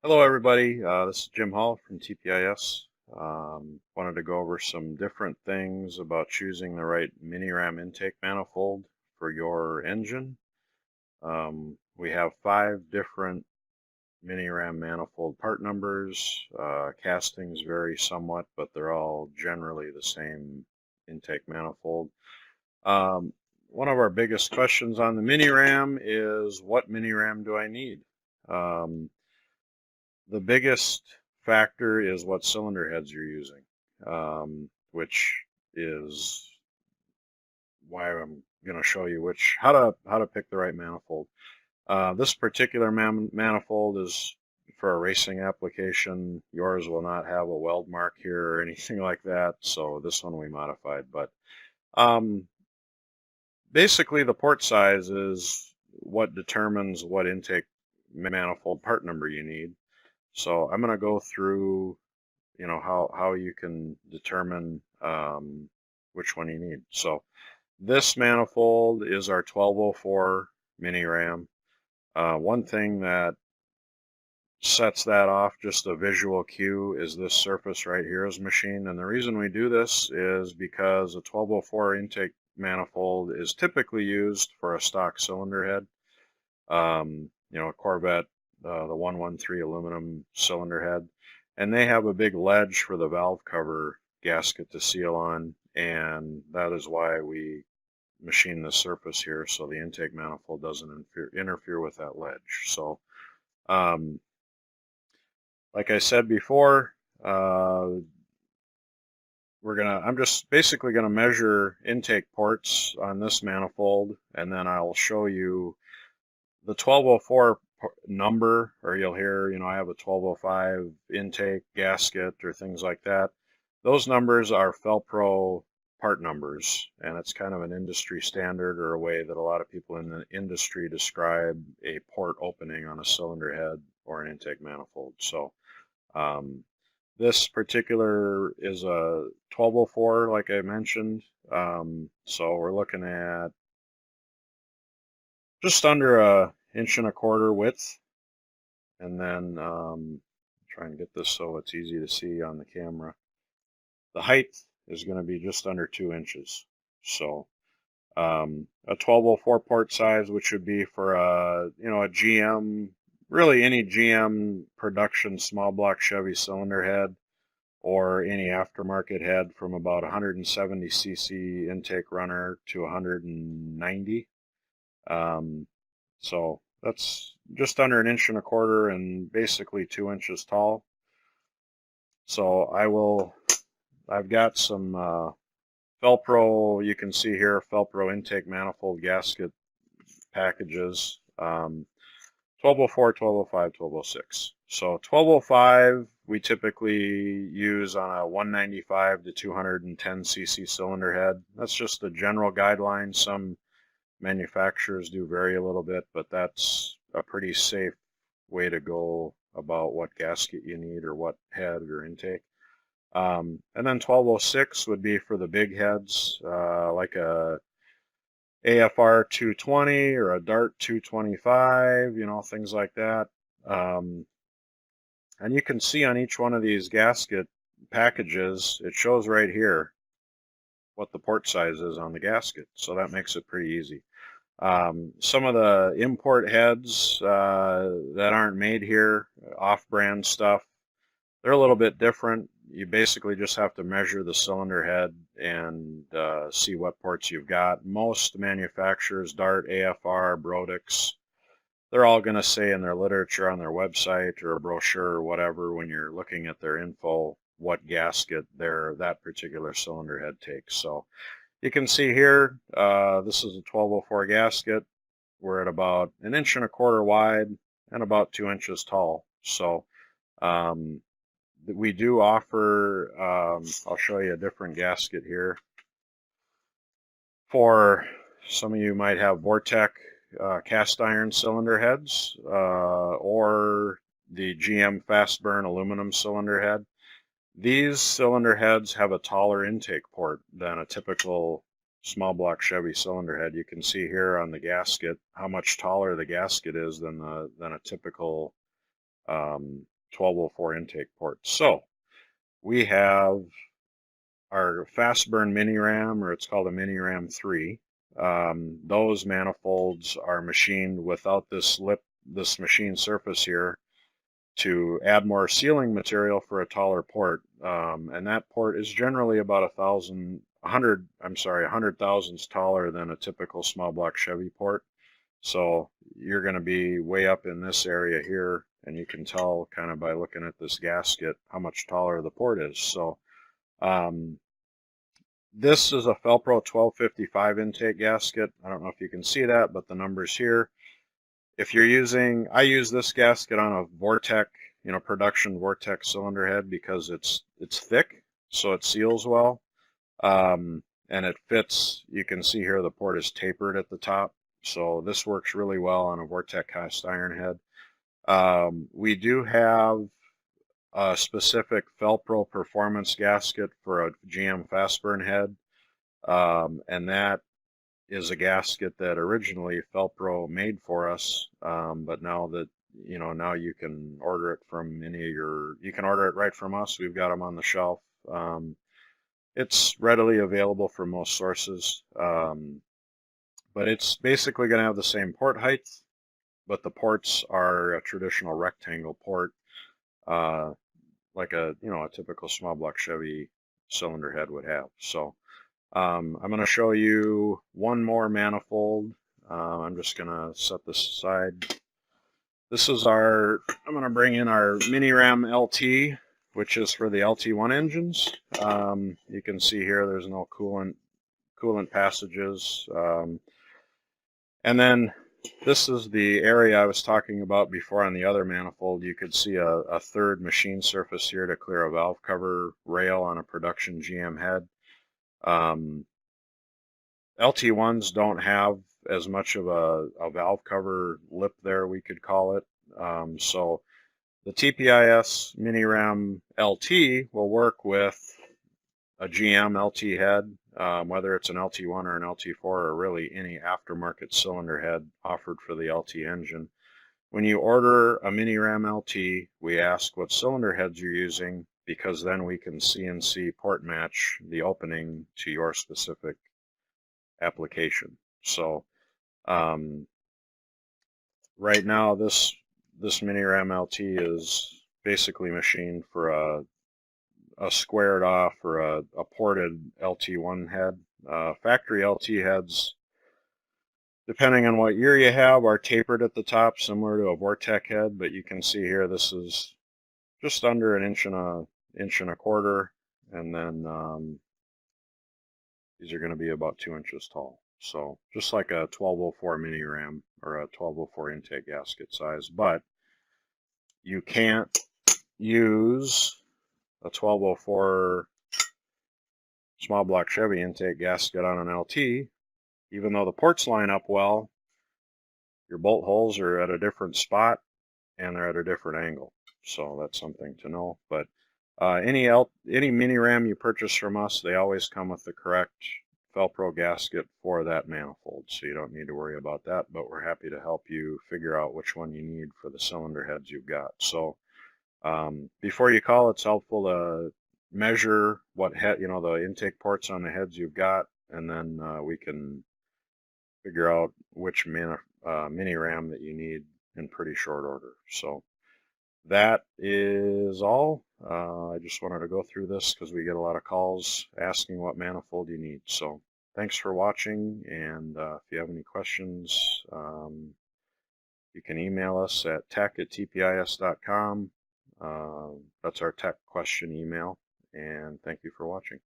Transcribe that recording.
Hello, everybody. This is Jim Hall from TPIS. Wanted to go over some different things about choosing the right mini ram intake manifold for your engine. We have 5 different mini ram manifold part numbers. Castings vary somewhat, but they're all generally the same intake manifold. One of our biggest questions on the mini ram is, what mini ram do I need? The biggest factor is what cylinder heads you're using, which is why I'm going to show you how to pick the right manifold. This particular manifold is for a racing application. Yours will not have a weld mark here or anything like that, so this one we modified. But um, basically, the port size is what determines what intake manifold part number you need. So I'm going to go through, how you can determine which one you need. So this manifold is our 1204 mini ram. One thing that sets that off, just a visual cue, is this surface right here is machined. And the reason we do this is because a 1204 intake manifold is typically used for a stock cylinder head. A Corvette, the 113 aluminum cylinder head, and they have a big ledge for the valve cover gasket to seal on, and that is why we machine the surface here so the intake manifold doesn't interfere with that ledge. So, like I said before, I'm just basically gonna measure intake ports on this manifold, and then I'll show you the 1204 number, or you'll hear, I have a 1205 intake gasket or things like that. Those numbers are Felpro part numbers, and it's kind of an industry standard, or a way that a lot of people in the industry describe a port opening on a cylinder head or an intake manifold. So this particular is a 1204, like I mentioned. So we're looking at just under a 1.25 inch width, and then try and get this so it's easy to see on the camera. The height is going to be just under 2 inches. So a 1204 port size, which would be for a GM, really any GM production small block Chevy cylinder head, or any aftermarket head from about 170 cc intake runner to 190. So that's just under 1.25 inches and basically 2 inches tall. So I've got some Felpro, you can see here, Felpro intake manifold gasket packages, 1204, 1205, 1206. So 1205 we typically use on a 195 to 210 cc cylinder head. That's just a general guideline. Some manufacturers do vary a little bit, but that's a pretty safe way to go about what gasket you need or what head or intake. And then 1206 would be for the big heads, like a AFR 220 or a Dart 225, things like that. And you can see on each one of these gasket packages, it shows right here what the port size is on the gasket. So that makes it pretty easy. Some of the import heads that aren't made here, off-brand stuff, they're a little bit different. You basically just have to measure the cylinder head and see what ports you've got. Most manufacturers, Dart, AFR, Brodix, they're all going to say in their literature on their website or a brochure or whatever, when you're looking at their info, what gasket that particular cylinder head takes. So you can see here, this is a 1204 gasket. We're at about 1.25 inches wide and about 2 inches tall. So we do offer, I'll show you a different gasket here. For some of you might have Vortec cast iron cylinder heads, or the GM fast burn aluminum cylinder head. These cylinder heads have a taller intake port than a typical small block Chevy cylinder head. You can see here on the gasket how much taller the gasket is than a typical 1204 intake port. So we have our fast burn mini ram, or it's called a mini ram 3. Those manifolds are machined without this machine surface here to add more sealing material for a taller port. And that port is generally about 100 thousandths taller than a typical small block Chevy port. So you're going to be way up in this area here, and you can tell kind of by looking at this gasket how much taller the port is. So this is a Felpro 1255 intake gasket. I don't know if you can see that, but the number's here. If you're using, I use this gasket on a Vortec, production Vortec cylinder head because it's thick, so it seals well, and it fits. You can see here the port is tapered at the top, so this works really well on a Vortec cast iron head. We do have a specific Felpro performance gasket for a GM fast burn head, and that is a gasket that originally Felpro made for us, but now that now you can order it from you can order it right from us. We've got them on the shelf. It's readily available from most sources, but it's basically going to have the same port height, but the ports are a traditional rectangle port, like a typical small block Chevy cylinder head would have. So I'm going to show you one more manifold. I'm just going to set this aside. This is I'm going to bring in our Mini Ram LT, which is for the LT1 engines. You can see here there's no coolant passages. And then this is the area I was talking about before on the other manifold. You could see a third machine surface here to clear a valve cover rail on a production GM head. LT1s don't have as much of a valve cover lip there, we could call it. So the TPIS Mini Ram LT will work with a GM LT head, whether it's an LT1 or an LT4 or really any aftermarket cylinder head offered for the LT engine. When you order a Mini Ram LT, we ask what cylinder heads you're using, because then we can CNC port match the opening to your specific application. So right now this Mini Ram LT is basically machined for a squared off or a ported LT1 head. Factory LT heads, depending on what year you have, are tapered at the top, similar to a Vortec head, but you can see here this is just under an inch and a quarter, and then these are going to be about 2 inches tall. So just like a 1204 Mini Ram or a 1204 intake gasket size, but you can't use a 1204 small block Chevy intake gasket on an LT. Even though the ports line up well, your bolt holes are at a different spot and they're at a different angle. So that's something to know. But any Mini Ram you purchase from us, they always come with the correct Felpro gasket for that manifold, so you don't need to worry about that, but we're happy to help you figure out which one you need for the cylinder heads you've got. So before you call, it's helpful to measure what head, the intake ports on the heads you've got, and then we can figure out which Mini Ram that you need in pretty short order. So that is all. I just wanted to go through this because we get a lot of calls asking what manifold you need. So thanks for watching, and if you have any questions, you can email us at tech@tpis.com. That's our tech question email, and thank you for watching.